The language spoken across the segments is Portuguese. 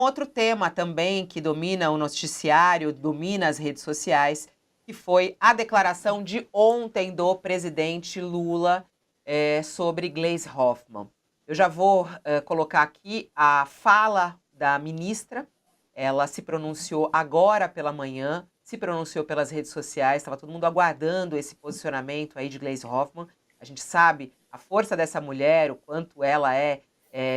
Outro tema também que domina o noticiário, domina as redes sociais, que foi a declaração de ontem do presidente Lula sobre Gleisi Hoffmann. Eu já vou colocar aqui a fala da ministra. Ela se pronunciou agora pela manhã, se pronunciou pelas redes sociais, estava todo mundo aguardando esse posicionamento aí de Gleisi Hoffmann. A gente sabe a força dessa mulher, o quanto ela é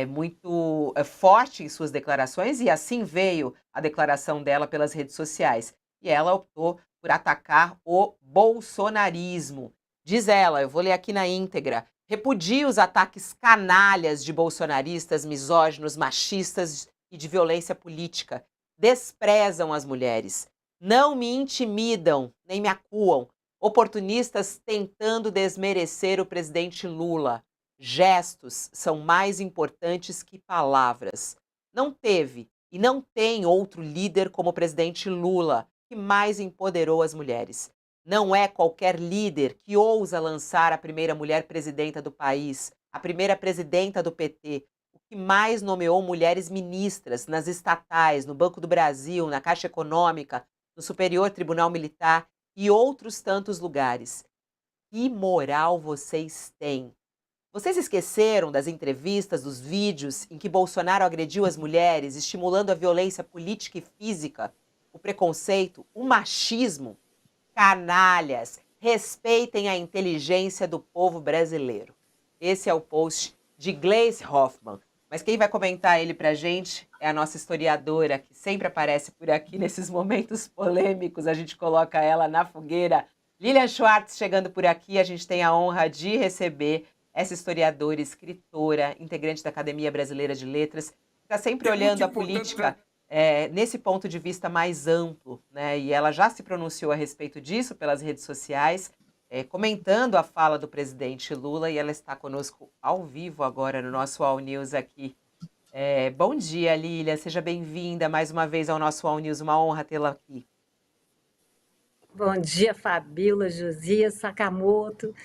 muito forte em suas declarações, e assim veio a declaração dela pelas redes sociais. E ela optou por atacar o bolsonarismo. Diz ela, eu vou ler aqui na íntegra: repudia os ataques canalhas de bolsonaristas, misóginos, machistas e de violência política. Desprezam as mulheres. Não me intimidam, nem me acuam. Oportunistas tentando desmerecer o presidente Lula. Gestos são mais importantes que palavras. Não teve e não tem outro líder como o presidente Lula, que mais empoderou as mulheres. Não é qualquer líder que ousa lançar a primeira mulher presidenta do país, a primeira presidenta do PT, o que mais nomeou mulheres ministras nas estatais, no Banco do Brasil, na Caixa Econômica, no Superior Tribunal Militar e outros tantos lugares. Que moral vocês têm? Vocês esqueceram das entrevistas, dos vídeos em que Bolsonaro agrediu as mulheres, estimulando a violência política e física, o preconceito, o machismo? Canalhas, respeitem a inteligência do povo brasileiro. Esse é o post de Gleisi Hoffmann. Mas quem vai comentar ele pra gente é a nossa historiadora, que sempre aparece por aqui nesses momentos polêmicos. A gente coloca ela na fogueira. Lilian Schwartz chegando por aqui. A gente tem a honra de receber essa historiadora, escritora, integrante da Academia Brasileira de Letras, que está sempre olhando a política nesse ponto de vista mais amplo, né? E ela já se pronunciou a respeito disso pelas redes sociais, comentando a fala do presidente Lula, e ela está conosco ao vivo agora no nosso All News aqui. Bom dia, Lília, seja bem-vinda mais uma vez ao nosso All News, uma honra tê-la aqui. Bom dia, Fabíola, Josias, Sakamoto.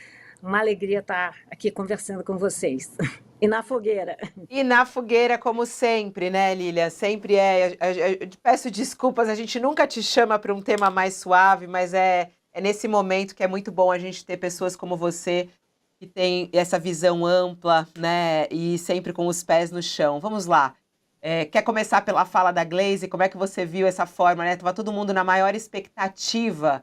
Uma alegria estar aqui conversando com vocês. E na fogueira. E na fogueira, como sempre, né, Lília? Sempre é. Eu te peço desculpas, a gente nunca te chama para um tema mais suave, mas é nesse momento que é muito bom a gente ter pessoas como você, que tem essa visão ampla, né, e sempre com os pés no chão. Vamos lá. Quer começar pela fala da Gleisi? Como é que você viu essa forma, né? Tava todo mundo na maior expectativa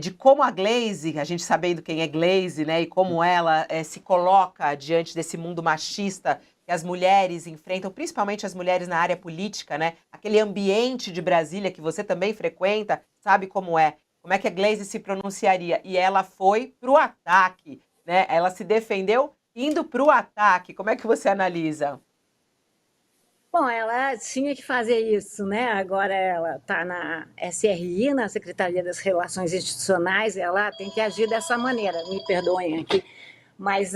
de como a Gleisi, a gente sabendo quem é Gleisi, né, e como ela se coloca diante desse mundo machista que as mulheres enfrentam, principalmente as mulheres na área política, né? Aquele ambiente de Brasília que você também frequenta, sabe como é? Como é que a Gleisi se pronunciaria? E ela foi pro ataque, né? Ela se defendeu indo pro ataque. Como é que você analisa? Bom, ela tinha que fazer isso, né? Agora ela está na SRI, na Secretaria das Relações Institucionais, ela tem que agir dessa maneira, me perdoem aqui. Mas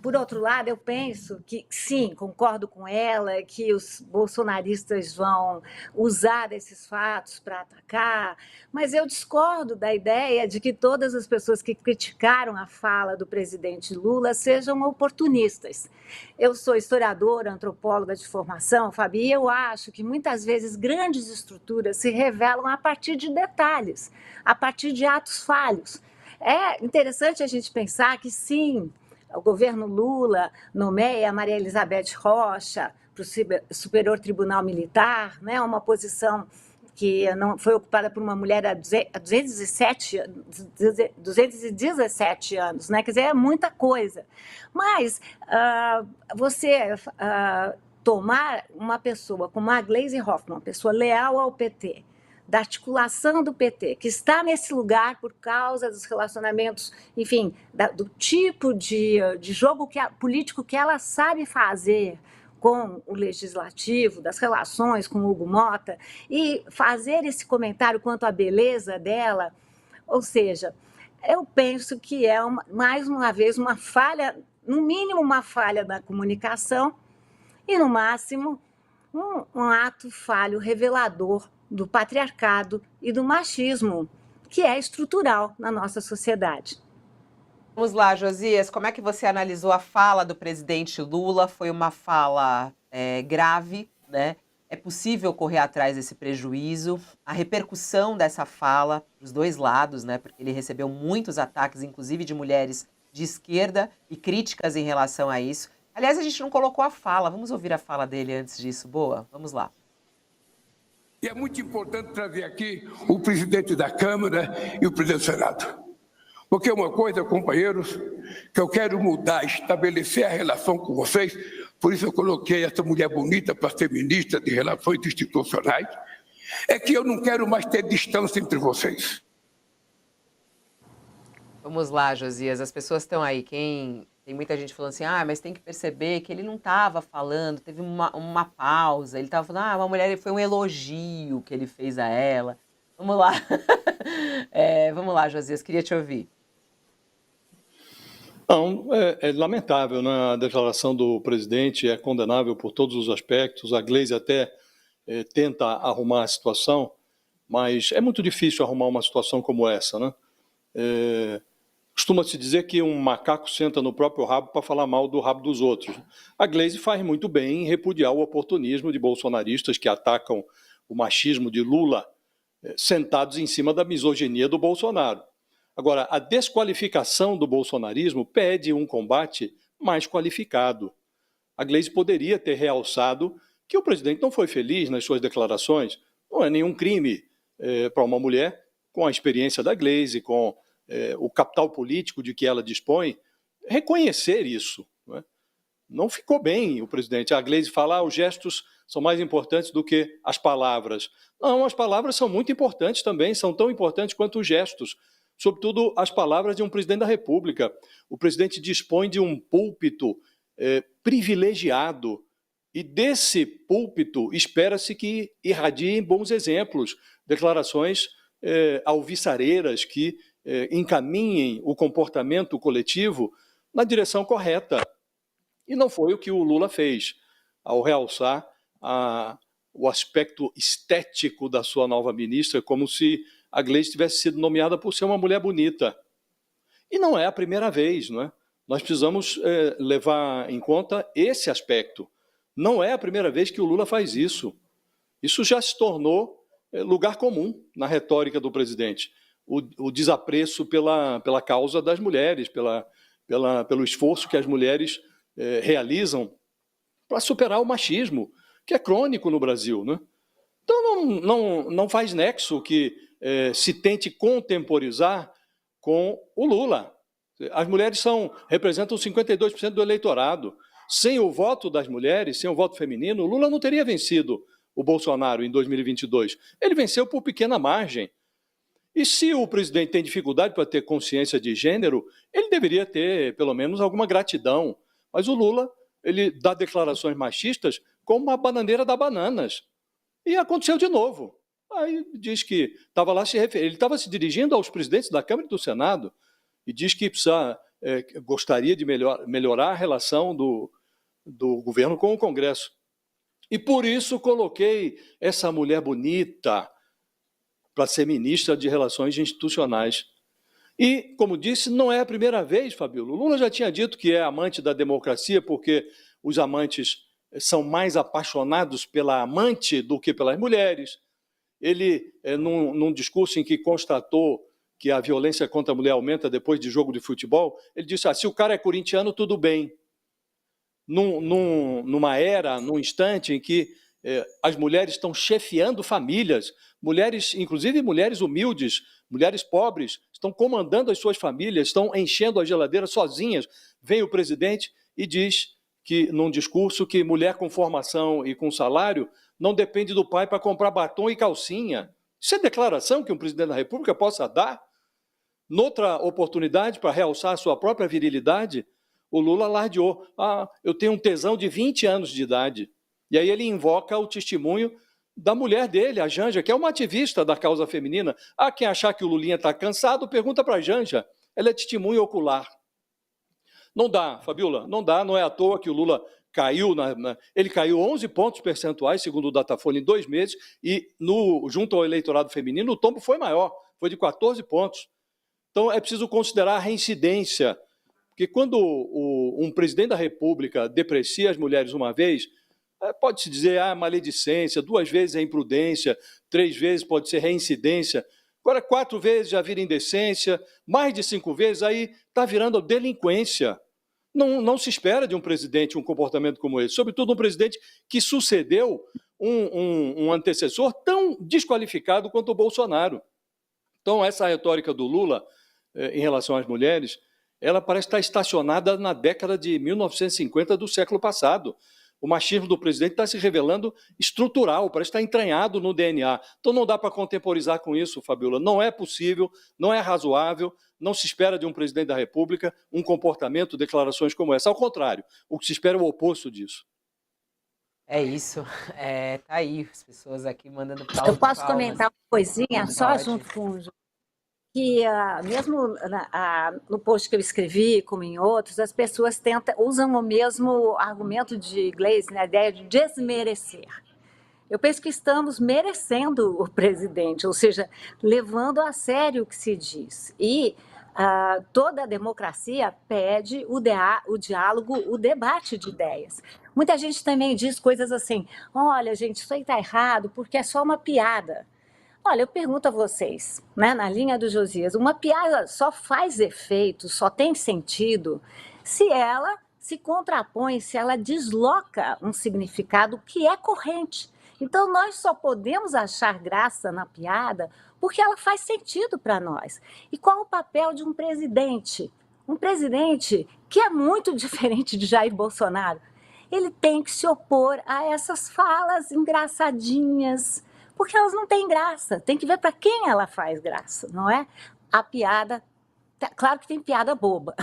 por outro lado, eu penso que, sim, concordo com ela, que os bolsonaristas vão usar esses fatos para atacar, mas eu discordo da ideia de que todas as pessoas que criticaram a fala do presidente Lula sejam oportunistas. Eu sou historiadora, antropóloga de formação, Fabi, e eu acho que muitas vezes grandes estruturas se revelam a partir de detalhes, a partir de atos falhos. É interessante a gente pensar que, sim, o governo Lula nomeia a Maria Elizabeth Rocha para o Superior Tribunal Militar, né, uma posição que não foi ocupada por uma mulher há 217 anos, né? Quer dizer, é muita coisa. Mas você tomar uma pessoa como a Gleisi Hoffmann, uma pessoa leal ao PT, da articulação do PT, que está nesse lugar por causa dos relacionamentos, enfim, do tipo de jogo político que ela sabe fazer com o legislativo, das relações com o Hugo Mota, e fazer esse comentário quanto à beleza dela, ou seja, eu penso que é, mais uma vez, uma falha, no mínimo uma falha da comunicação e, no máximo, um ato falho revelador do patriarcado e do machismo, que é estrutural na nossa sociedade. Vamos lá, Josias, como é que você analisou a fala do presidente Lula? Foi uma fala grave, né? É possível correr atrás desse prejuízo. A repercussão dessa fala, os dois lados, né? Porque ele recebeu muitos ataques, inclusive de mulheres de esquerda, e críticas em relação a isso. Aliás, a gente não colocou a fala. Vamos ouvir a fala dele antes disso. Boa? Vamos lá. E é muito importante trazer aqui o presidente da Câmara e o presidente do Senado. Porque uma coisa, companheiros, que eu quero mudar, estabelecer a relação com vocês, por isso eu coloquei essa mulher bonita para ser ministra de Relações Institucionais, é que eu não quero mais ter distância entre vocês. Vamos lá, Josias. As pessoas estão aí. Tem muita gente falando assim, mas tem que perceber que ele não estava falando, teve uma pausa. Ele estava falando, uma mulher, foi um elogio que ele fez a ela. Vamos lá. Vamos lá, Josias, queria te ouvir. Não, é lamentável, né? A declaração do presidente é condenável por todos os aspectos. A Gleisi até tenta arrumar a situação, mas é muito difícil arrumar uma situação como essa, né? Costuma-se dizer que um macaco senta no próprio rabo para falar mal do rabo dos outros. A Gleisi faz muito bem em repudiar o oportunismo de bolsonaristas que atacam o machismo de Lula sentados em cima da misoginia do Bolsonaro. Agora, a desqualificação do bolsonarismo pede um combate mais qualificado. A Gleisi poderia ter realçado que o presidente não foi feliz nas suas declarações. Não é nenhum crime para uma mulher com a experiência da Gleisi, com o capital político de que ela dispõe, reconhecer isso. Não ficou bem o presidente. A Gleisi fala os gestos são mais importantes do que as palavras. Não, as palavras são muito importantes também, são tão importantes quanto os gestos. Sobretudo as palavras de um presidente da República. O presidente dispõe de um púlpito privilegiado e desse púlpito espera-se que irradiem bons exemplos, declarações alvissareiras que encaminhem o comportamento coletivo na direção correta. E não foi o que o Lula fez, ao realçar o aspecto estético da sua nova ministra, como se a Gleisi tivesse sido nomeada por ser uma mulher bonita. E não é a primeira vez, não é? Nós precisamos levar em conta esse aspecto. Não é a primeira vez que o Lula faz isso. Isso já se tornou lugar comum na retórica do presidente. O desapreço pela causa das mulheres, pelo esforço que as mulheres realizam para superar o machismo, que é crônico no Brasil, né? Então não faz nexo que se tente contemporizar com o Lula. As mulheres representam 52% do eleitorado. Sem o voto das mulheres, sem o voto feminino, o Lula não teria vencido o Bolsonaro em 2022. Ele venceu por pequena margem. E se o presidente tem dificuldade para ter consciência de gênero, ele deveria ter, pelo menos, alguma gratidão. Mas o Lula, ele dá declarações machistas como uma bananeira da bananas. E aconteceu de novo. Aí diz que estava lá ele estava se dirigindo aos presidentes da Câmara e do Senado e diz que gostaria de melhorar a relação do governo com o Congresso. E por isso coloquei essa mulher bonita para ser ministra de Relações Institucionais. E, como disse, não é a primeira vez, Fabíola. O Lula já tinha dito que é amante da democracia porque os amantes são mais apaixonados pela amante do que pelas mulheres. Ele, num discurso em que constatou que a violência contra a mulher aumenta depois de jogo de futebol, ele disse, se o cara é corintiano, tudo bem. Numa era, num instante em que as mulheres estão chefiando famílias, mulheres, inclusive mulheres humildes, mulheres pobres, estão comandando as suas famílias, estão enchendo a geladeira sozinhas. Vem o presidente e diz que, num discurso, que mulher com formação e com salário não depende do pai para comprar batom e calcinha. Isso é declaração que um presidente da República possa dar? Noutra oportunidade, para realçar a sua própria virilidade, o Lula alardeou. Eu tenho um tesão de 20 anos de idade. E aí ele invoca o testemunho da mulher dele, a Janja, que é uma ativista da causa feminina. Quem achar que o Lulinha está cansado, pergunta para a Janja. Ela é testemunha ocular. Não dá, Fabíola, não dá. Não é à toa que o Lula caiu, ele caiu 11 pontos percentuais, segundo o Datafolha, em 2 meses, e junto ao eleitorado feminino, o tombo foi maior, foi de 14 pontos. Então, é preciso considerar a reincidência, porque quando um presidente da República deprecia as mulheres uma vez, Pode-se dizer, maledicência, 2 vezes é imprudência, 3 vezes pode ser reincidência. Agora, 4 vezes já vira indecência, mais de 5 vezes, aí está virando delinquência. Não se espera de um presidente um comportamento como esse, sobretudo um presidente que sucedeu um antecessor tão desqualificado quanto o Bolsonaro. Então, essa retórica do Lula em relação às mulheres, ela parece estar estacionada na década de 1950 do século passado. O machismo do presidente está se revelando estrutural, parece estar entranhado no DNA. Então não dá para contemporizar com isso, Fabiola. Não é possível, não é razoável, não se espera de um presidente da República um comportamento, declarações como essa. Ao contrário, o que se espera é o oposto disso. É isso. Tá aí, as pessoas aqui mandando Eu posso palmas. comentar uma coisinha, só Pode. junto com o Ju, que mesmo no post que eu escrevi, como em outros, as pessoas usam o mesmo argumento de Gleisi, né, a ideia de desmerecer. Eu penso que estamos merecendo o presidente, ou seja, levando a sério o que se diz. E toda a democracia pede o diálogo, o debate de ideias. Muita gente também diz coisas assim: olha, gente, isso aí está errado porque é só uma piada. Olha, eu pergunto a vocês, né, na linha do Josias, uma piada só faz efeito, só tem sentido, se ela se contrapõe, se ela desloca um significado que é corrente. Então, nós só podemos achar graça na piada porque ela faz sentido para nós. E qual o papel de um presidente? Um presidente que é muito diferente de Jair Bolsonaro. Ele tem que se opor a essas falas engraçadinhas, porque elas não têm graça. Tem que ver para quem ela faz graça, não é? A piada, claro que tem piada boba,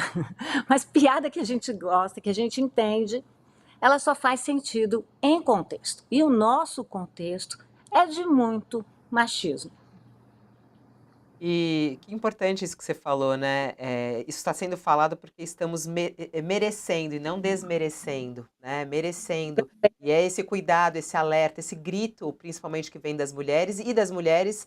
mas piada que a gente gosta, que a gente entende, ela só faz sentido em contexto. E o nosso contexto é de muito machismo. E que importante isso que você falou, né? Isso está sendo falado porque estamos merecendo e não desmerecendo, né? Merecendo. E é esse cuidado, esse alerta, esse grito, principalmente que vem das mulheres e das mulheres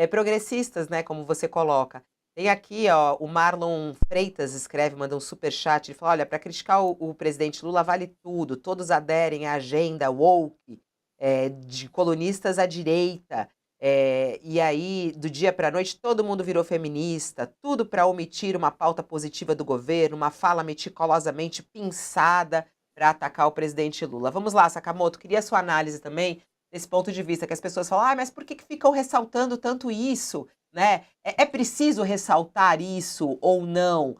progressistas, né? Como você coloca. Tem aqui, ó, o Marlon Freitas escreve, manda um superchat, ele fala: olha, para criticar o presidente Lula vale tudo, todos aderem à agenda woke, de colunistas à direita. E aí, do dia para a noite, todo mundo virou feminista, tudo para omitir uma pauta positiva do governo, uma fala meticulosamente pensada para atacar o presidente Lula. Vamos lá, Sakamoto, queria a sua análise também desse ponto de vista, que as pessoas falam, mas por que ficam ressaltando tanto isso? Né? É preciso ressaltar isso ou não?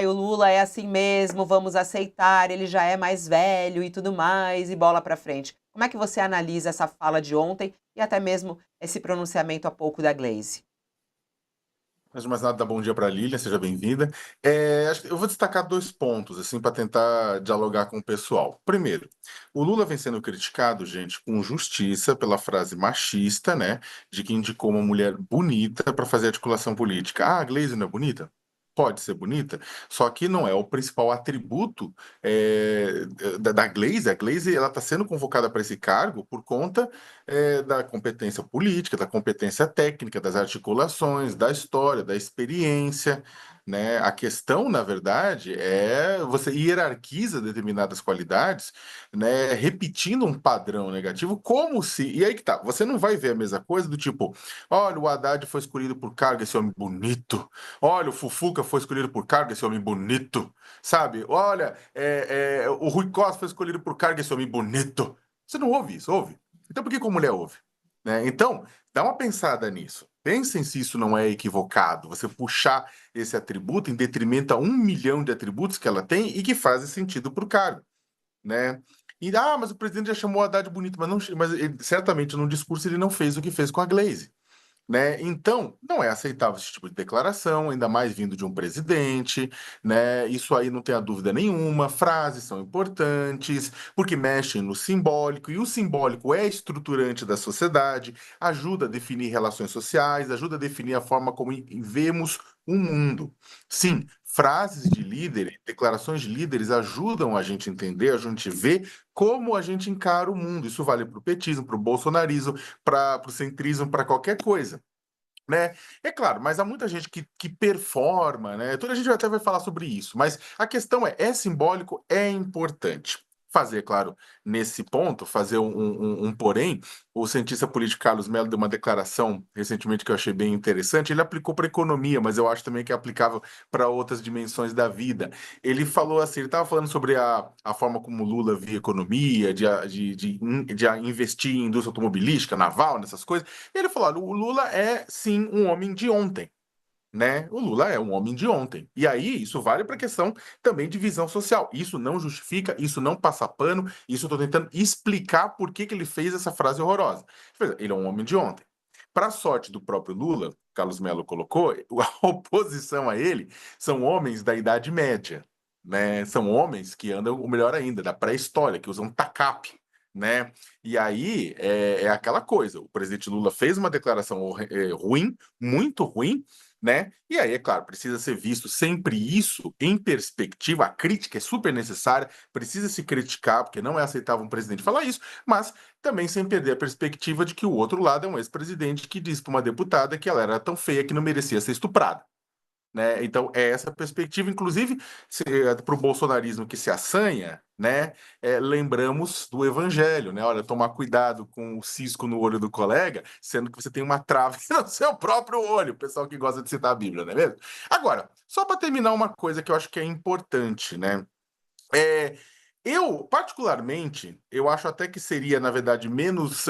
O Lula é assim mesmo, vamos aceitar, ele já é mais velho e tudo mais, e bola para frente. Como é que você analisa essa fala de ontem e até mesmo esse pronunciamento há pouco da Gleisi? Antes de mais nada, dá bom dia para a Lília, seja bem-vinda. Eu vou destacar 2 pontos, assim, para tentar dialogar com o pessoal. Primeiro, o Lula vem sendo criticado, gente, com justiça pela frase machista, né, de que indicou uma mulher bonita para fazer articulação política. A Gleisi não é bonita? Pode ser bonita, só que não é o principal atributo da Gleisi. A Gleisi ela está sendo convocada para esse cargo por conta da competência política, da competência técnica, das articulações, da história, da experiência, né? A questão, na verdade, é você hierarquiza determinadas qualidades, né? Repetindo um padrão negativo, como se. E aí que tá, você não vai ver a mesma coisa do tipo: olha, o Haddad foi escolhido por cargo, esse homem bonito. Olha, o Fufuca foi escolhido por cargo, esse homem bonito. Sabe? Olha, o Rui Costa foi escolhido por cargo, esse homem bonito. Você não ouve isso, ouve? Então por que a mulher ouve? Né? Então, dá uma pensada nisso. Pensem se isso não é equivocado, você puxar esse atributo em detrimento a 1 milhão de atributos que ela tem e que fazem sentido para o cargo. Né? Mas o presidente já chamou o Haddad bonito, mas ele, certamente no discurso ele não fez o que fez com a Gleisi. Né? Então, não é aceitável esse tipo de declaração, ainda mais vindo de um presidente, né? Isso aí não tem a dúvida nenhuma. Frases são importantes, porque mexem no simbólico, e o simbólico é estruturante da sociedade, ajuda a definir relações sociais, ajuda a definir a forma como vemos o mundo. Sim, frases de líderes, declarações de líderes ajudam a gente a entender, a gente ver como a gente encara o mundo. Isso vale para o petismo, para o bolsonarismo, para o centrismo, para qualquer coisa. Né? É claro, mas há muita gente que performa, né? Toda a gente até vai falar sobre isso, mas a questão é simbólico, é importante. fazer, claro, nesse ponto, fazer um porém. O cientista político Carlos Mello deu uma declaração recentemente que eu achei bem interessante. Ele aplicou para a economia, mas eu acho também que é aplicável para outras dimensões da vida. Ele falou assim, ele estava falando sobre a forma como Lula via economia, de investir em indústria automobilística, naval, nessas coisas. E ele falou, olha, o Lula é, sim, um homem de ontem. Né? O Lula é um homem de ontem. E aí, isso vale para a questão também de visão social. Isso não justifica, isso não passa pano, isso eu estou tentando explicar por que ele fez essa frase horrorosa. Ele é um homem de ontem. Para a sorte do próprio Lula, Carlos Mello colocou, a oposição a ele são homens da Idade Média. Né? São homens que andam, ou melhor ainda, da pré-história, que usam tacape. Né? E aí é aquela coisa: o presidente Lula fez uma declaração ruim, muito ruim, né? E aí, é claro, precisa ser visto sempre isso em perspectiva. A crítica é super necessária, precisa se criticar, porque não é aceitável um presidente falar isso, mas também sem perder a perspectiva de que o outro lado é um ex-presidente que disse para uma deputada que ela era tão feia que não merecia ser estuprada. Né? Então, é essa perspectiva, inclusive, para o bolsonarismo que se assanha, né? Lembramos do evangelho, né? Olha, tomar cuidado com o cisco no olho do colega, sendo que você tem uma trave no seu próprio olho, o pessoal que gosta de citar a Bíblia, não é mesmo? Agora, só para terminar, uma coisa que eu acho que é importante, né? Eu, particularmente, eu acho até que seria, na verdade, menos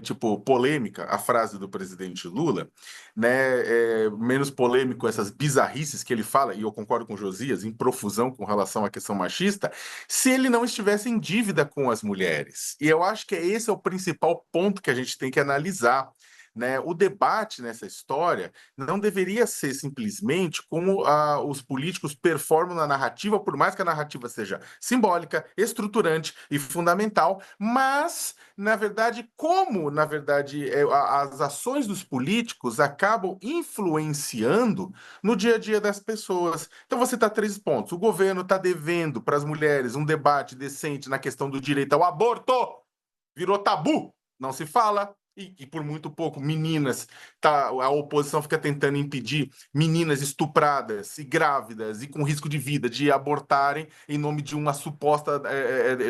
tipo, polêmica a frase do presidente Lula, né? Menos polêmico essas bizarrices que ele fala, e eu concordo com o Josias, em profusão com relação à questão machista, se ele não estivesse em dívida com as mulheres. E eu acho que esse é o principal ponto que a gente tem que analisar. Né? O debate nessa história não deveria ser simplesmente como os políticos performam na narrativa, por mais que a narrativa seja simbólica, estruturante e fundamental, mas, na verdade, como, na verdade, as ações dos políticos acabam influenciando no dia a dia das pessoas. Então, você está 3 pontos. O governo está devendo para as mulheres um debate decente na questão do direito ao aborto. Virou tabu, não se fala. E por muito pouco, meninas, a oposição fica tentando impedir meninas estupradas e grávidas e com risco de vida de abortarem em nome de uma suposta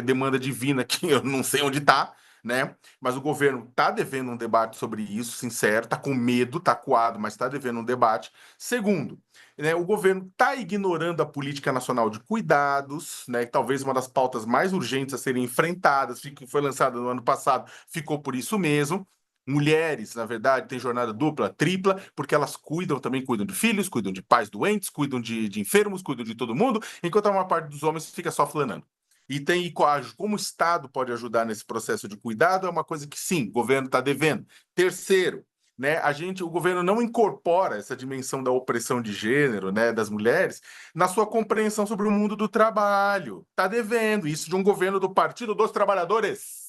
demanda divina que eu não sei onde está, né? Mas o governo está devendo um debate sobre isso, sincero, está com medo, está acuado, mas está devendo um debate. Segundo, né, o governo está ignorando a política nacional de cuidados, né, que talvez uma das pautas mais urgentes a serem enfrentadas, que foi lançada no ano passado, ficou por isso mesmo. Mulheres, na verdade, têm jornada dupla, tripla, porque elas também cuidam de filhos, cuidam de pais doentes, cuidam de enfermos, cuidam de todo mundo, enquanto a maior parte dos homens fica só flanando. Como o Estado pode ajudar nesse processo de cuidado, é uma coisa que sim, o governo está devendo. Terceiro, né, o governo não incorpora essa dimensão da opressão de gênero, né, das mulheres, na sua compreensão sobre o mundo do trabalho. Está devendo isso de um governo do Partido dos Trabalhadores.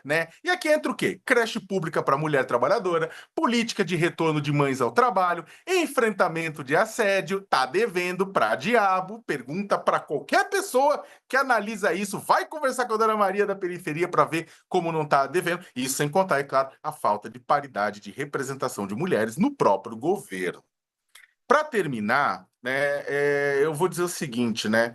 Né? E aqui entra o quê? Creche pública para mulher trabalhadora, política de retorno de mães ao trabalho, enfrentamento de assédio, tá devendo para diabo. Pergunta para qualquer pessoa que analisa isso, vai conversar com a Dona Maria da periferia para ver como não tá devendo. Isso sem contar, é claro, a falta de paridade de representação de mulheres no próprio governo. Para terminar, né, eu vou dizer o seguinte, né?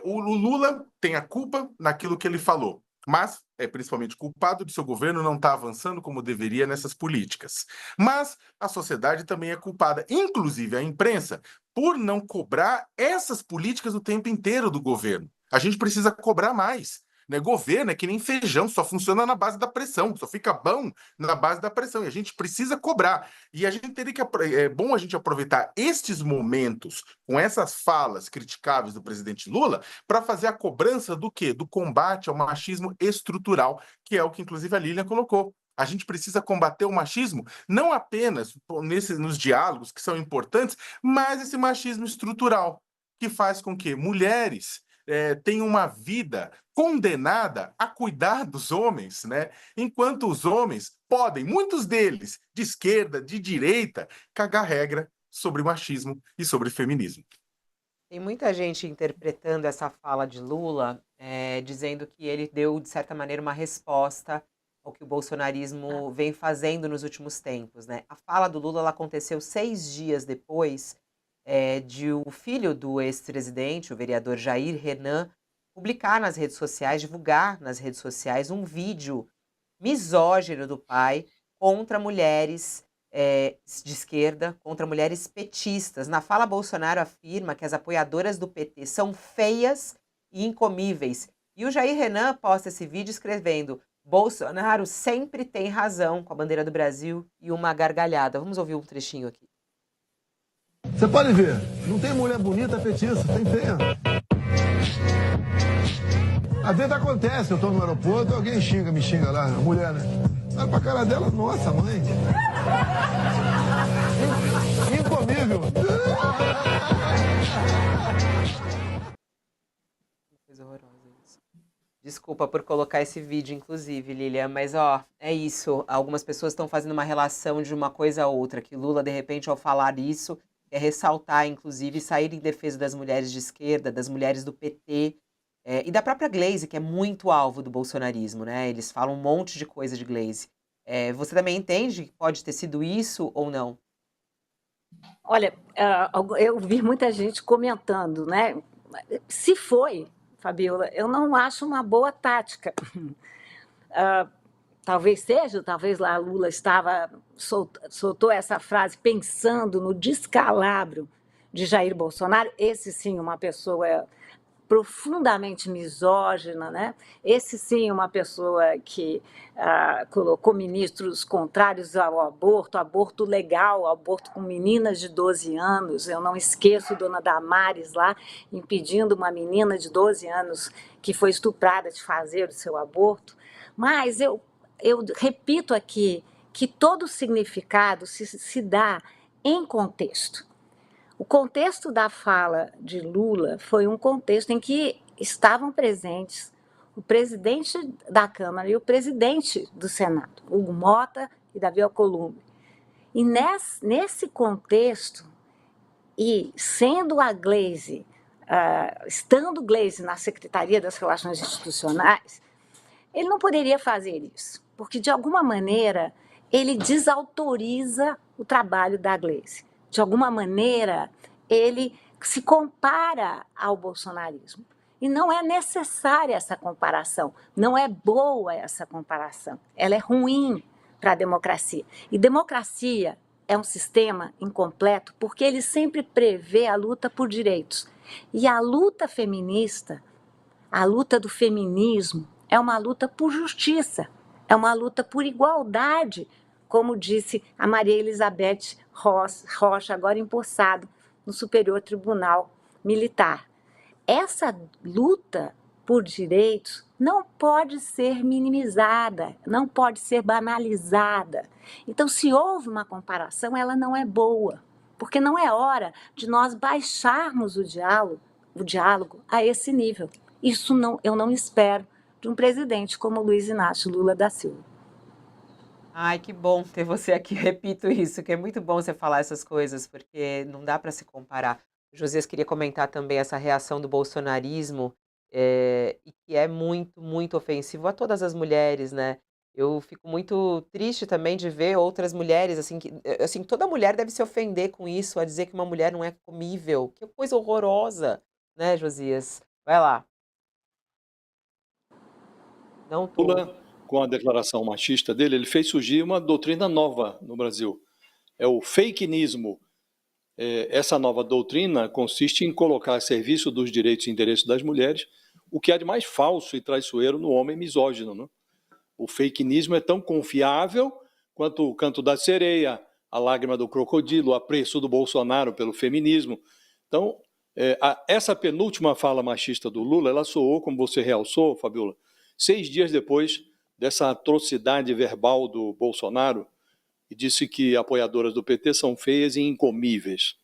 O Lula tem a culpa naquilo que ele falou, mas é principalmente culpado de seu governo não estar avançando como deveria nessas políticas. Mas a sociedade também é culpada, inclusive a imprensa, por não cobrar essas políticas o tempo inteiro do governo. A gente precisa cobrar mais. Né? Governo é que nem feijão, só funciona na base da pressão, só fica bom na base da pressão. E a gente precisa cobrar. E a gente teria que é bom a gente aproveitar estes momentos com essas falas criticáveis do presidente Lula para fazer a cobrança do quê? Do combate ao machismo estrutural, que é o que inclusive a Lilian colocou. A gente precisa combater o machismo não apenas nos diálogos que são importantes, mas esse machismo estrutural que faz com que mulheres tenham uma vida condenada a cuidar dos homens, né? Enquanto os homens podem, muitos deles, de esquerda, de direita, cagar regra sobre machismo e sobre feminismo. Tem muita gente interpretando essa fala de Lula, dizendo que ele deu, de certa maneira, uma resposta ao que o bolsonarismo vem fazendo nos últimos tempos, né? A fala do Lula ela aconteceu 6 dias depois de o filho do ex-presidente, o vereador Jair Renan, publicar nas redes sociais, divulgar nas redes sociais um vídeo misógino do pai contra mulheres de esquerda, contra mulheres petistas. Na fala, Bolsonaro afirma que as apoiadoras do PT são feias e incomíveis. E o Jair Renan posta esse vídeo escrevendo: Bolsonaro sempre tem razão, com a bandeira do Brasil e uma gargalhada. Vamos ouvir um trechinho aqui. Você pode ver, não tem mulher bonita petista, tem feia. Às vezes acontece, eu tô no aeroporto, alguém me xinga lá, a mulher, né? Olha pra cara dela, nossa, mãe. Incomível. Coisa horrorosa isso. Desculpa por colocar esse vídeo, inclusive, Lilian, mas ó, é isso. Algumas pessoas estão fazendo uma relação de uma coisa a outra, que Lula, de repente, ao falar isso, quer ressaltar, inclusive, sair em defesa das mulheres de esquerda, das mulheres do PT, e da própria Glaze, que é muito alvo do bolsonarismo, né? Eles falam um monte de coisa de Glaze. Você também entende que pode ter sido isso ou não? Olha, eu vi muita gente comentando, né? Se foi, Fabiola, eu não acho uma boa tática. Talvez seja, talvez lá Lula soltou essa frase pensando no descalabro de Jair Bolsonaro. Esse sim, uma pessoa profundamente misógina, né? Esse sim, uma pessoa que colocou ministros contrários ao aborto legal, aborto com meninas de 12 anos. Eu não esqueço Dona Damares lá, impedindo uma menina de 12 anos que foi estuprada de fazer o seu aborto. Mas eu repito aqui que todo o significado se dá em contexto. O contexto da fala de Lula foi um contexto em que estavam presentes o presidente da Câmara e o presidente do Senado, Hugo Mota e Davi Alcolumbre. E nesse contexto, e sendo a Glaze, estando Glaze na Secretaria das Relações Institucionais, ele não poderia fazer isso, porque de alguma maneira ele desautoriza o trabalho da Glaze. De alguma maneira, ele se compara ao bolsonarismo. E não é necessária essa comparação, não é boa essa comparação, ela é ruim para a democracia. E democracia é um sistema incompleto porque ele sempre prevê a luta por direitos. E a luta feminista, a luta do feminismo, é uma luta por justiça, é uma luta por igualdade, como disse a Maria Elizabeth Rocha, agora empossado no Superior Tribunal Militar. Essa luta por direitos não pode ser minimizada, não pode ser banalizada. Então, se houve uma comparação, ela não é boa, porque não é hora de nós baixarmos o diálogo a esse nível. Isso eu não espero de um presidente como Luiz Inácio Lula da Silva. Ai, que bom ter você aqui, repito isso, que é muito bom você falar essas coisas, porque não dá para se comparar. O Josias queria comentar também essa reação do bolsonarismo, e que é muito, muito ofensivo a todas as mulheres, né? Eu fico muito triste também de ver outras mulheres, assim, toda mulher deve se ofender com isso, a dizer que uma mulher não é comível. Que coisa horrorosa, né, Josias? Vai lá. Não tô. Lula, com a declaração machista dele, ele fez surgir uma doutrina nova no Brasil. É o fakenismo. Essa nova doutrina consiste em colocar a serviço dos direitos e interesses das mulheres o que há de mais falso e traiçoeiro no homem misógino, né? O fakenismo é tão confiável quanto o canto da sereia, a lágrima do crocodilo, o apreço do Bolsonaro pelo feminismo. Então, essa penúltima fala machista do Lula, ela soou, como você realçou, Fabiola, 6 dias depois dessa atrocidade verbal do Bolsonaro, e disse que apoiadoras do PT são feias e incomíveis.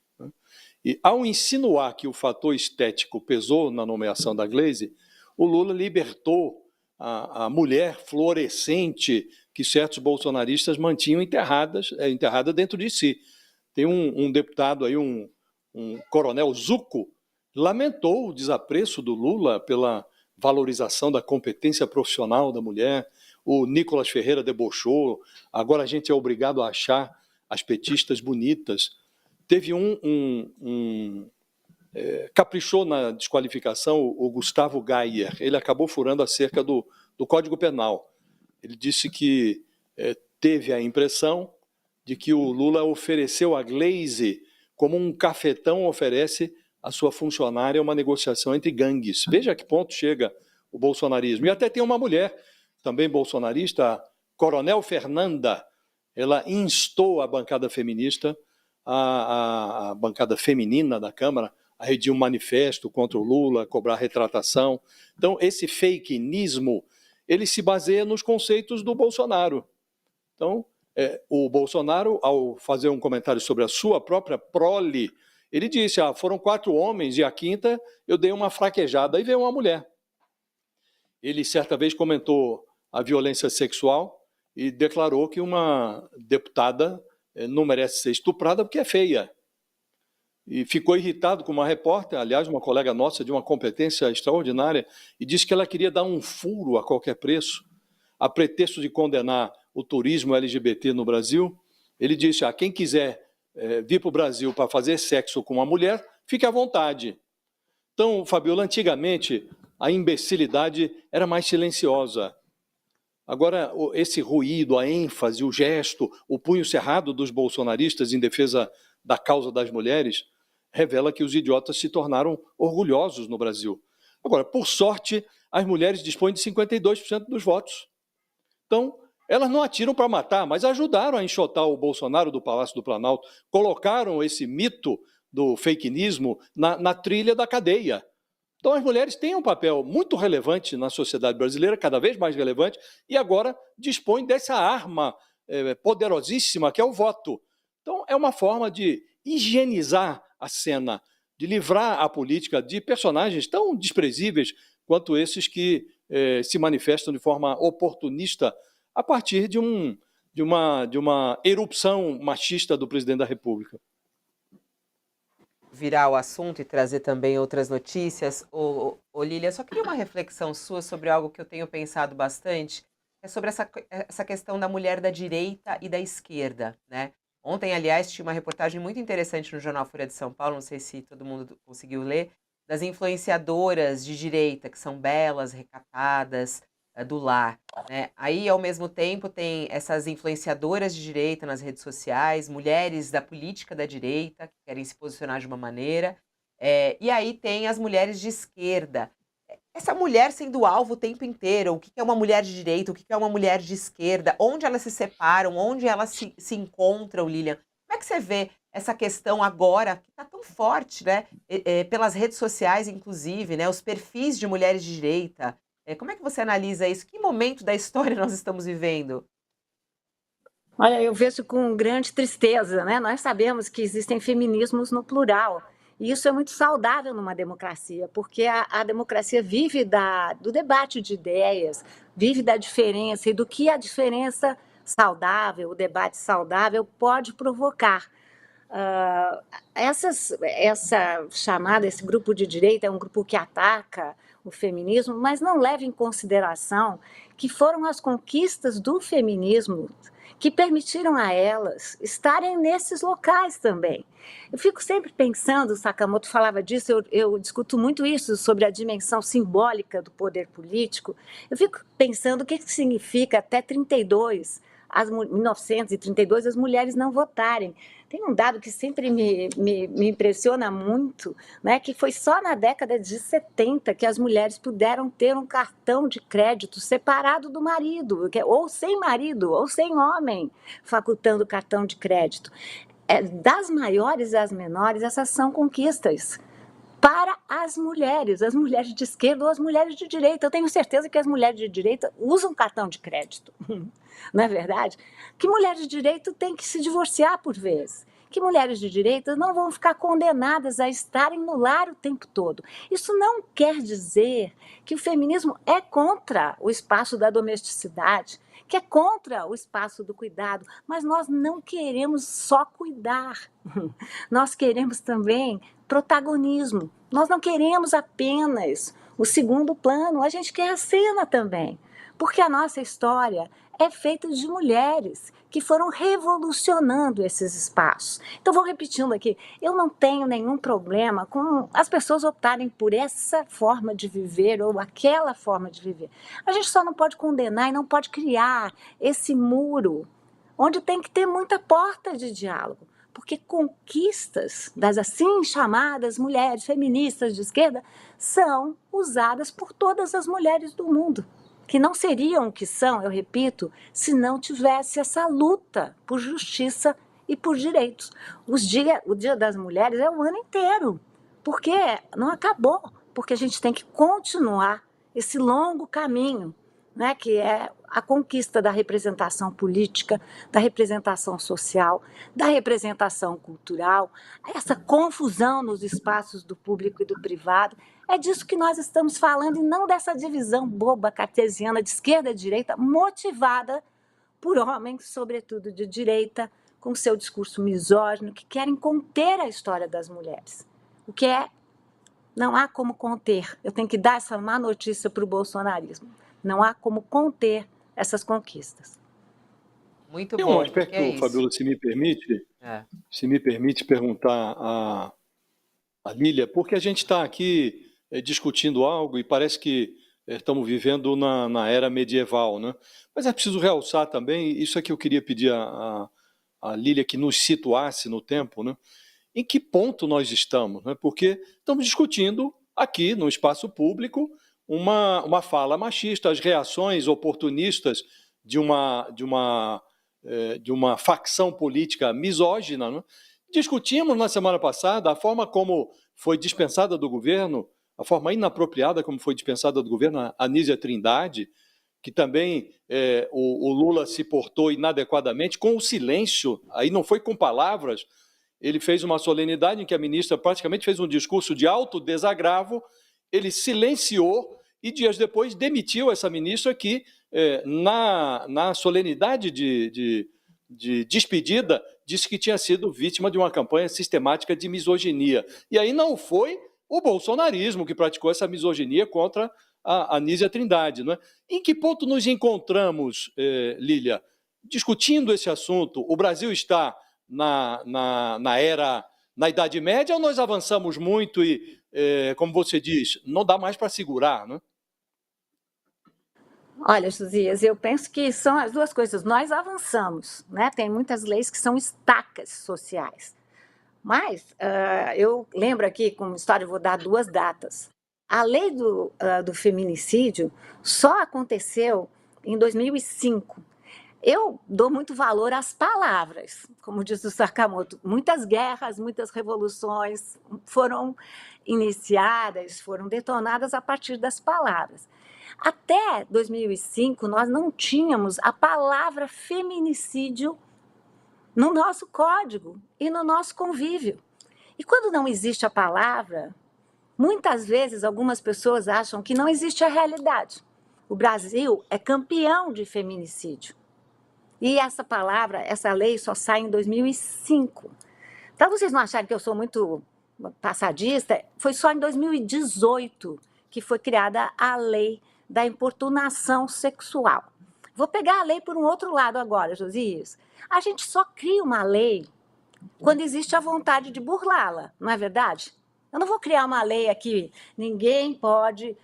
E ao insinuar que o fator estético pesou na nomeação da Glaze, o Lula libertou a mulher fluorescente que certos bolsonaristas mantinham enterrada dentro de si. Tem um deputado aí, um coronel Zucco, lamentou o desapreço do Lula pela valorização da competência profissional da mulher. O Nicolas Ferreira debochou, agora a gente é obrigado a achar as petistas bonitas. Teve um caprichou na desqualificação o Gustavo Gayer. Ele acabou furando a cerca do Código Penal. Ele disse que teve a impressão de que o Lula ofereceu a Gleisi como um cafetão oferece à sua funcionária uma negociação entre gangues. Veja a que ponto chega o bolsonarismo. E até tem uma mulher, também bolsonarista, a Coronel Fernanda. Ela instou a bancada feminista, a bancada feminina da Câmara, a redigir um manifesto contra o Lula, cobrar retratação. Então, esse fakenismo, ele se baseia nos conceitos do Bolsonaro. Então, o Bolsonaro, ao fazer um comentário sobre a sua própria prole, ele disse, foram 4 homens e a quinta eu dei uma fraquejada. Aí veio uma mulher. Ele, certa vez, comentou a violência sexual e declarou que uma deputada não merece ser estuprada porque é feia. E ficou irritado com uma repórter, aliás, uma colega nossa de uma competência extraordinária, e disse que ela queria dar um furo a qualquer preço, a pretexto de condenar o turismo LGBT no Brasil. Ele disse, quem quiser vir para o Brasil para fazer sexo com uma mulher, fique à vontade. Então, Fabiola, antigamente, a imbecilidade era mais silenciosa. Agora, esse ruído, a ênfase, o gesto, o punho cerrado dos bolsonaristas em defesa da causa das mulheres, revela que os idiotas se tornaram orgulhosos no Brasil. Agora, por sorte, as mulheres dispõem de 52% dos votos. Então, elas não atiram para matar, mas ajudaram a enxotar o Bolsonaro do Palácio do Planalto, colocaram esse mito do fakenismo na trilha da cadeia. Então, as mulheres têm um papel muito relevante na sociedade brasileira, cada vez mais relevante, e agora dispõem dessa arma poderosíssima que é o voto. Então, é uma forma de higienizar a cena, de livrar a política de personagens tão desprezíveis quanto esses que se manifestam de forma oportunista a partir de uma erupção machista do presidente da República. Virar o assunto e trazer também outras notícias. Lília, só queria uma reflexão sua sobre algo que eu tenho pensado bastante, é sobre essa questão da mulher da direita e da esquerda, né? Ontem, aliás, tinha uma reportagem muito interessante no jornal Folha de São Paulo, não sei se todo mundo conseguiu ler, das influenciadoras de direita, que são belas, recatadas, do lar, né? Aí, ao mesmo tempo, tem essas influenciadoras de direita nas redes sociais, mulheres da política da direita, que querem se posicionar de uma maneira, e aí tem as mulheres de esquerda. Essa mulher sendo alvo o tempo inteiro, o que é uma mulher de direita, o que é uma mulher de esquerda, onde elas se separam, onde elas se encontram, Lilian? Como é que você vê essa questão agora, que está tão forte, né? Pelas redes sociais, inclusive, né? Os perfis de mulheres de direita. Como é que você analisa isso? Que momento da história nós estamos vivendo? Olha, eu vejo com grande tristeza, né? Nós sabemos que existem feminismos no plural. E isso é muito saudável numa democracia, porque a democracia vive do debate de ideias, vive da diferença e do que a diferença saudável, o debate saudável pode provocar. Esse grupo de direita é um grupo que ataca o feminismo, mas não leva em consideração que foram as conquistas do feminismo que permitiram a elas estarem nesses locais também. Eu fico sempre pensando, o Sakamoto falava disso, eu discuto muito isso sobre a dimensão simbólica do poder político. Eu fico pensando o que significa até 1932 as mulheres não votarem. Tem um dado que sempre me impressiona muito, né, que foi só na década de 70 que as mulheres puderam ter um cartão de crédito separado do marido, ou sem marido, ou sem homem, facultando cartão de crédito. Das maiores às menores, essas são conquistas para as mulheres de esquerda ou as mulheres de direita. Eu tenho certeza que as mulheres de direita usam cartão de crédito, não é verdade? Que mulheres de direita têm que se divorciar por vez. Que mulheres de direita não vão ficar condenadas a estarem no lar o tempo todo. Isso não quer dizer que o feminismo é contra o espaço da domesticidade, que é contra o espaço do cuidado, mas nós não queremos só cuidar. Nós queremos também protagonismo. Nós não queremos apenas o segundo plano, a gente quer a cena também. porque a nossa história é feita de mulheres que foram revolucionando esses espaços. Então, vou repetindo aqui, eu não tenho nenhum problema com as pessoas optarem por essa forma de viver ou aquela forma de viver. A gente só não pode condenar e não pode criar esse muro, onde tem que ter muita porta de diálogo, porque conquistas das assim chamadas mulheres feministas de esquerda são usadas por todas as mulheres do mundo, que não seriam o que são, eu repito, se não tivesse essa luta por justiça e por direitos. O Dia das Mulheres é o ano inteiro, porque não acabou, porque a gente tem que continuar esse longo caminho, né, que é a conquista da representação política, da representação social, da representação cultural, essa confusão nos espaços do público e do privado. É disso que nós estamos falando e não dessa divisão boba cartesiana de esquerda e direita, motivada por homens, sobretudo de direita, com seu discurso misógino, que querem conter a história das mulheres. O que não há como conter. Eu tenho que dar essa má notícia para o bolsonarismo. Não há como conter essas conquistas. Muito Tem bom. um aspecto, é isso. Fabiola, se me permite perguntar a Lília, porque a gente está aqui discutindo algo e parece que estamos vivendo na era medieval, né? Mas é preciso realçar também, isso é que eu queria pedir a Lília que nos situasse no tempo, né? Em que ponto nós estamos, né? Porque estamos discutindo aqui no espaço público uma fala machista, as reações oportunistas de uma facção política misógina, né? Discutimos na semana passada a forma como foi dispensada do governo, a forma inapropriada como foi dispensada do governo a Anísia Trindade, que também o Lula se portou inadequadamente, com o silêncio, aí não foi com palavras, ele fez uma solenidade em que a ministra praticamente fez um discurso de alto desagravo, ele silenciou e dias depois demitiu essa ministra que, na solenidade de despedida, disse que tinha sido vítima de uma campanha sistemática de misoginia. E aí não foi o bolsonarismo que praticou essa misoginia contra a Anísia Trindade, não é? Em que ponto nos encontramos, Lília, discutindo esse assunto? O Brasil está na Idade Média ou nós avançamos muito e, como você diz, não dá mais para segurar, não é? Olha, Josias, eu penso que são as duas coisas. Nós avançamos, né? Tem muitas leis que são estacas sociais. Mas eu lembro aqui, como história, eu vou dar duas datas. A lei do feminicídio só aconteceu em 2005. Eu dou muito valor às palavras, como diz o Sakamoto. Muitas guerras, muitas revoluções foram iniciadas, foram detonadas a partir das palavras. Até 2005, nós não tínhamos a palavra feminicídio no nosso código e no nosso convívio. E quando não existe a palavra, muitas vezes algumas pessoas acham que não existe a realidade. O Brasil é campeão de feminicídio. E essa palavra, essa lei só sai em 2005. Para vocês não acharem que eu sou muito passadista, foi só em 2018 que foi criada a lei da importunação sexual. Vou pegar a lei por um outro lado agora, Josias. A gente só cria uma lei quando existe a vontade de burlá-la, não é verdade? Eu não vou criar uma lei aqui, ninguém pode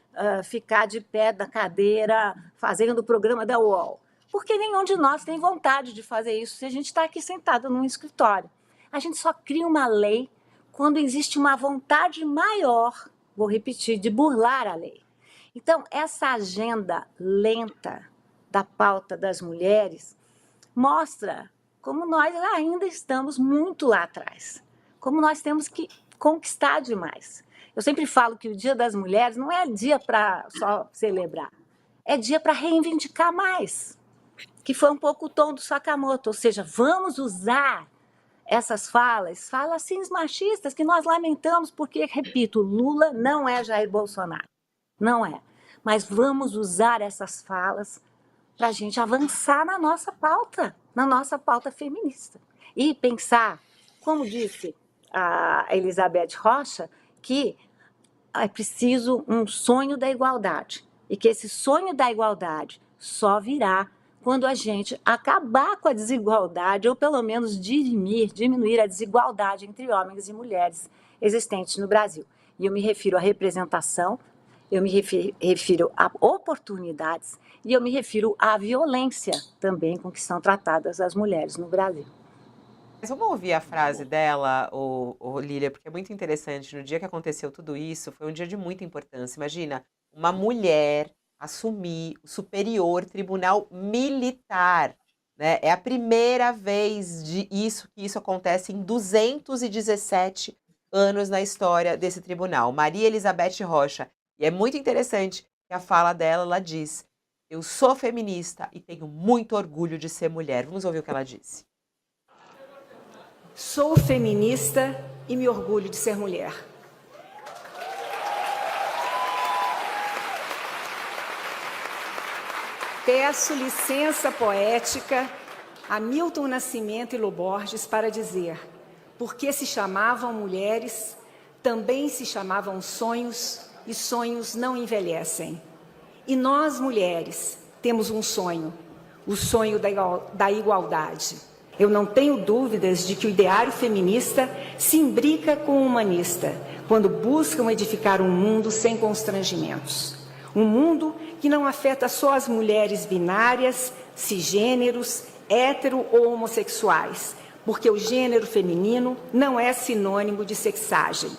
ficar de pé na cadeira fazendo o programa da UOL, porque nenhum de nós tem vontade de fazer isso se a gente está aqui sentado num escritório. A gente só cria uma lei quando existe uma vontade maior, vou repetir, de burlar a lei. Então, essa agenda lenta da pauta das mulheres mostra como nós ainda estamos muito lá atrás, como nós temos que conquistar demais. Eu sempre falo que o Dia das Mulheres não é dia para só celebrar, é dia para reivindicar mais, que foi um pouco o tom do Sakamoto, ou seja, vamos usar essas falas assim machistas que nós lamentamos porque, repito, Lula não é Jair Bolsonaro, não é. Mas vamos usar essas falas para a gente avançar na nossa pauta feminista. E pensar, como disse a Elizabeth Rocha, que é preciso um sonho da igualdade. E que esse sonho da igualdade só virá quando a gente acabar com a desigualdade, ou pelo menos diminuir a desigualdade entre homens e mulheres existentes no Brasil. E eu me refiro à representação, eu me refiro a oportunidades e eu me refiro à violência também com que são tratadas as mulheres no Brasil. Mas vamos ouvir a frase dela, Lília, porque é muito interessante. No dia que aconteceu tudo isso, foi um dia de muita importância. Imagina, uma mulher assumir o Superior Tribunal Militar, né? É a primeira vez que isso acontece em 217 anos na história desse tribunal. Maria Elizabeth Rocha. E é muito interessante que a fala dela, ela diz: eu sou feminista e tenho muito orgulho de ser mulher. Vamos ouvir o que ela disse. Sou feminista e me orgulho de ser mulher. Peço licença poética a Milton Nascimento e Lô Borges para dizer: porque se chamavam mulheres, também se chamavam sonhos, e sonhos não envelhecem. E nós, mulheres, temos um sonho, o sonho da igualdade. Eu não tenho dúvidas de que o ideário feminista se imbrica com o humanista, quando buscam edificar um mundo sem constrangimentos. Um mundo que não afeta só as mulheres binárias, cisgêneros, hétero ou homossexuais, porque o gênero feminino não é sinônimo de sexagem.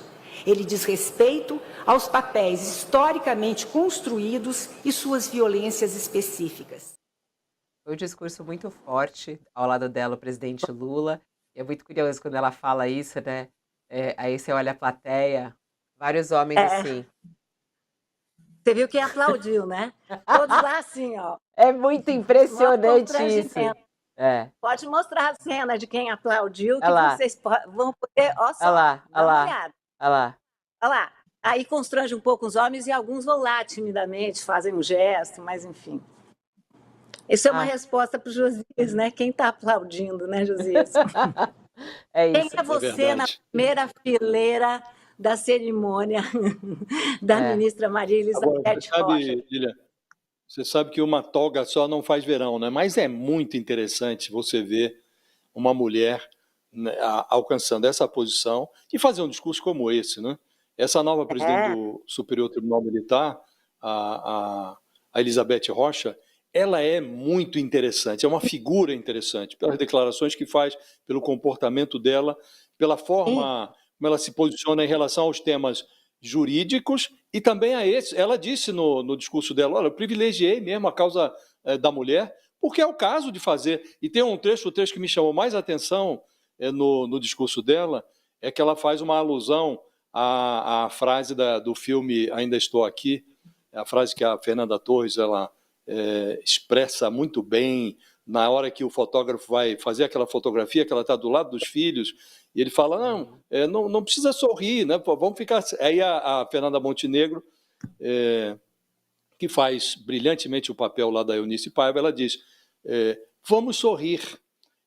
Ele diz respeito aos papéis historicamente construídos e suas violências específicas. Foi um discurso muito forte, ao lado dela o presidente Lula. E é muito curioso quando ela fala isso, né? Aí você olha a plateia, vários homens assim. Você viu quem aplaudiu, né? Todos lá assim, ó. É muito impressionante isso. Pode mostrar a cena de quem aplaudiu, que Olha lá. vocês vão poder... Ó só, Olha lá, dá uma olhada. olha lá. Olha lá. Aí constrange um pouco os homens e alguns vão lá timidamente, fazem um gesto, mas enfim. Isso é uma resposta para o Josias, né? Quem está aplaudindo, né, Josias? É isso. Quem é você na primeira fileira da cerimônia da ministra Maria Elizabeth Rocha? Lilia, você sabe que uma toga só não faz verão, né? Mas é muito interessante você ver uma mulher, né, alcançando essa posição e fazer um discurso como esse, né? Essa nova presidente do Superior Tribunal Militar, a Elizabeth Rocha, ela é muito interessante, é uma figura interessante, pelas declarações que faz, pelo comportamento dela, pela forma como ela se posiciona em relação aos temas jurídicos e também a esse. Ela disse no discurso dela: olha, eu privilegiei mesmo a causa da mulher, porque é o caso de fazer. E tem o trecho que me chamou mais atenção no discurso dela, é que ela faz uma alusão à frase do filme Ainda Estou Aqui, a frase que a Fernanda Torres ela expressa muito bem na hora que o fotógrafo vai fazer aquela fotografia, que ela está do lado dos filhos, e ele fala, não precisa sorrir, né? Vamos ficar... Aí a Fernanda Montenegro, que faz brilhantemente o papel lá da Eunice Paiva, ela diz, vamos sorrir.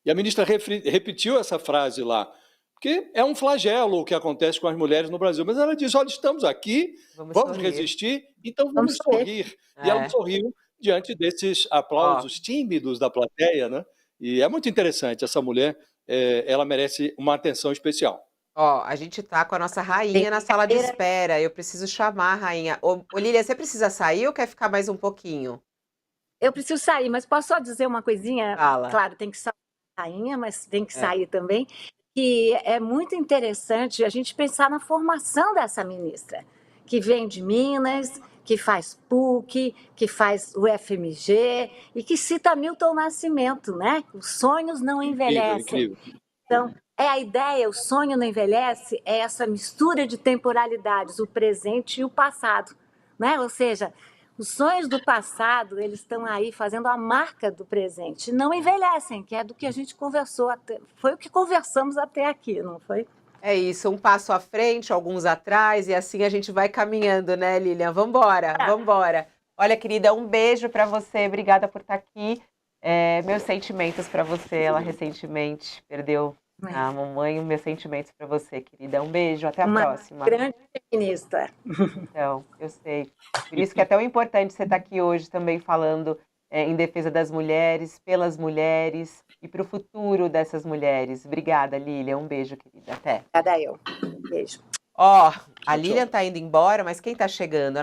E a ministra repetiu essa frase lá, porque é um flagelo o que acontece com as mulheres no Brasil, mas ela diz, olha, estamos aqui, vamos resistir, então vamos sorrir. E ela sorriu diante desses aplausos tímidos da plateia, né? E é muito interessante, essa mulher, ela merece uma atenção especial. A gente tá com a nossa rainha na sala de espera, eu preciso chamar a rainha. Lília, você precisa sair ou quer ficar mais um pouquinho? Eu preciso sair, mas posso só dizer uma coisinha? Fala. Claro, tem que sair a rainha, mas tem que sair também, que é muito interessante a gente pensar na formação dessa ministra, que vem de Minas, que faz PUC, que faz o FMG e que cita Milton Nascimento, né? Os sonhos não envelhecem. Incrível. Então, a ideia, o sonho não envelhece, é essa mistura de temporalidades, o presente e o passado, né? Ou seja, os sonhos do passado, eles estão aí fazendo a marca do presente, não envelhecem, que é do que a gente conversou, foi o que conversamos até aqui, não foi? É isso, um passo à frente, alguns atrás, e assim a gente vai caminhando, né, Lilian? Vambora, vambora. Olha, querida, um beijo para você, obrigada por estar aqui. Meus sentimentos para você, ela recentemente perdeu a mamãe, meus sentimentos para você, querida. Um beijo, até a próxima. Grande feminista. Então, eu sei. Por isso que é tão importante você estar aqui hoje também falando em defesa das mulheres, pelas mulheres e para o futuro dessas mulheres. Obrigada, Lilian. Um beijo, querida. Até. Obrigada eu. Beijo. Ó, a Tchau, Lilian tchau. tá indo embora, mas quem tá chegando?